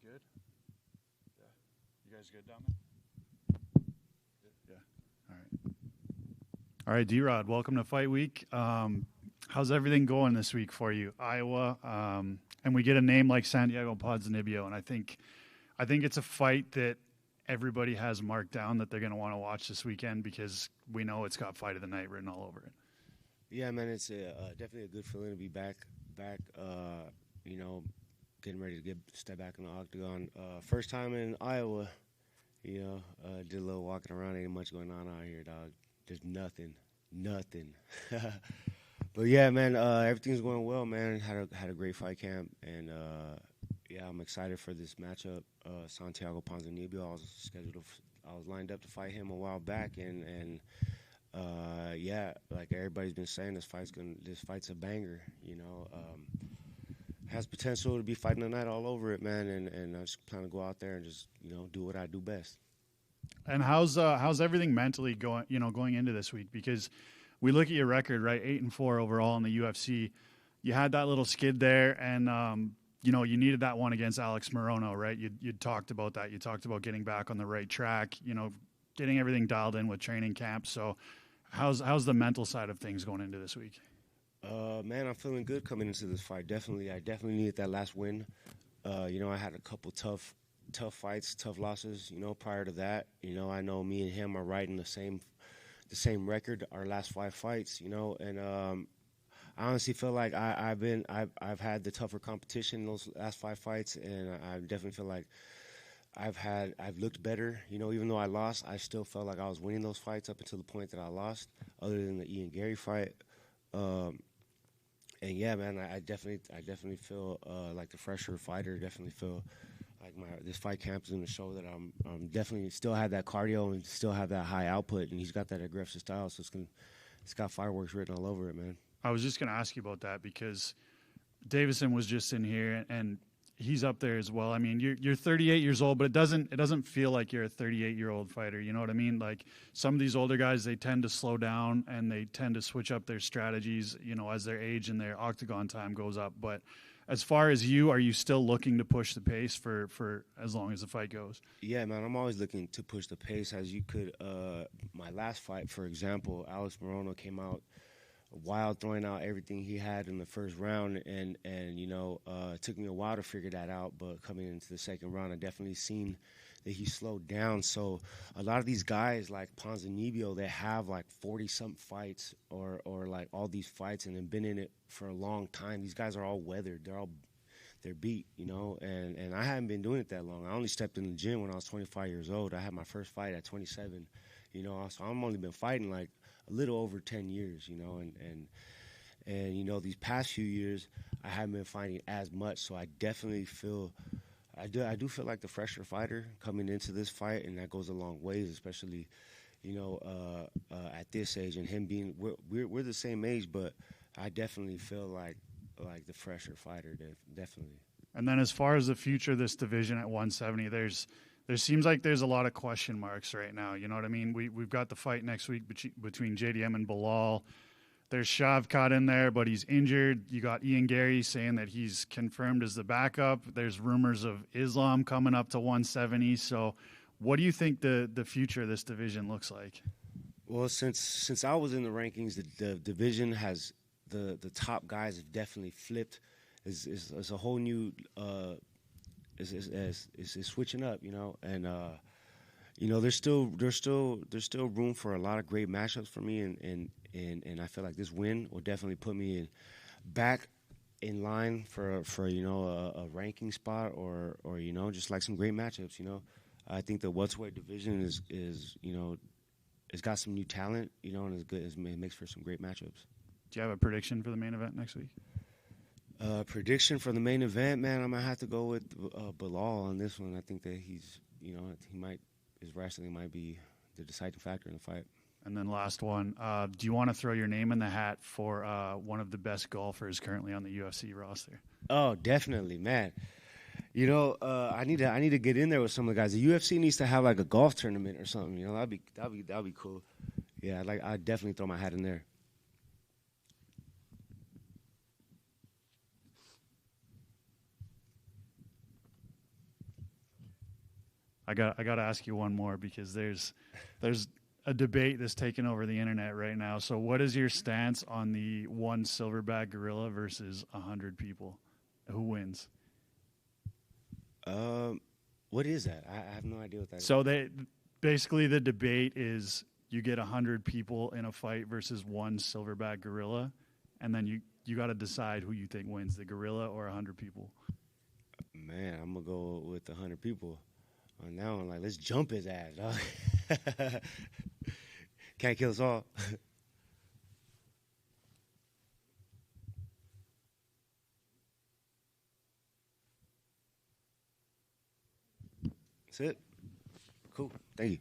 good? Yeah. You guys good down there? Yeah. All right. All right, D-Rod, welcome to Fight Week. How's everything going this week for you? Iowa, and we get a name like Santiago Ponzinibbio, and I think it's a fight that everybody has marked down that they're going to want to watch this weekend because we know it's got Fight of the Night written all over it. Yeah, man, it's definitely a good feeling to be back. Getting ready to step back in the octagon. First time in Iowa, did a little walking around. Ain't much going on out here, dog. There's nothing. But yeah, man, everything's going well, man. Had a great fight camp, and I'm excited for this matchup. Santiago Ponzinibbio, I was lined up to fight him a while back, and like everybody's been saying, this fight's a banger. Has potential to be fighting the night all over it, man. And I just plan to go out there and just do what I do best. And how's everything mentally going into this week? Because we look at your record, right? 8-4 overall in the UFC. You had that little skid there, and you needed that one against Alex Morono, right? You talked about that. You talked about getting back on the right track. Getting everything dialed in with training camp. So, how's the mental side of things going into this week? Man, I'm feeling good coming into this fight. I definitely needed that last win. I had a couple tough fights, tough losses. Prior to that, I know me and him are riding the same record our last 5 fights. And I honestly feel like I've had the tougher competition in those last 5 fights, and I definitely feel like I've looked better. Even though I lost, I still felt like I was winning those fights up until the point that I lost. Other than the Ian Gary fight. And yeah, man, I definitely feel like the fresher fighter. Definitely feel like this fight camp is going to show that I'm definitely still have that cardio and still have that high output. And he's got that aggressive style, so it's got fireworks written all over it, man. I was just going to ask you about that because Davison was just in here and he's up there as well. I mean, you're 38 years old, but it doesn't feel like you're a 38-year-old fighter. You know what I mean? Like some of these older guys, they tend to slow down and they tend to switch up their strategies, as their age and their octagon time goes up. But as far as you, are you still looking to push the pace for as long as the fight goes? Yeah, man, I'm always looking to push the pace as you could. My last fight, for example, Alex Morono came out wild, throwing out everything he had in the first round, and it took me a while to figure that out, but coming into the second round, I definitely seen that he slowed down. So a lot of these guys like Ponzinibbio, they have like 40-something fights or like all these fights and have been in it for a long time. These guys are all weathered. They're beat, and I haven't been doing it that long. I only stepped in the gym when I was 25 years old. I had my first fight at 27, so I've only been fighting like a little over 10 years, and these past few years I haven't been fighting as much, so I definitely feel I do feel like the fresher fighter coming into this fight, and that goes a long ways, especially at this age, and him being we're the same age, but I definitely feel like the fresher fighter, definitely. And then as far as the future of this division at 170, there seems like there's a lot of question marks right now. You know what I mean? We've got the fight next week between JDM and Bilal. There's Shavkat in there, but he's injured. You got Ian Gary saying that he's confirmed as the backup. There's rumors of Islam coming up to 170. So what do you think the future of this division looks like? Well, since I was in the rankings, the division has the top guys have definitely flipped. It's a whole new is switching up, and there's still room for a lot of great matchups for me, and I feel like this win will definitely put me back in line for a ranking spot or just like some great matchups. I think the welterweight division is it's got some new talent, and it's good. It makes for some great matchups. Do you have a prediction for the main event next week? Prediction for the main event, man, I'm gonna have to go with Bilal on this one. I think that his wrestling might be the deciding factor in the fight. And then last one, do you want to throw your name in the hat for one of the best golfers currently on the UFC roster? Oh, definitely, man. I need to get in there with some of the guys. The UFC needs to have like a golf tournament or something. That'd be cool. Yeah, I'd definitely throw my hat in there. I got to ask you one more because there's a debate that's taken over the internet right now. So what is your stance on the one silverback gorilla versus 100 people? Who wins? What is that? I have no idea what that is. So basically the debate is you get 100 people in a fight versus one silverback gorilla, and then you got to decide who you think wins, the gorilla or 100 people. Man, I'm gonna go with 100 people on that one. Like, let's jump his ass, dog. Can't kill us all. That's it. Cool. Thank you.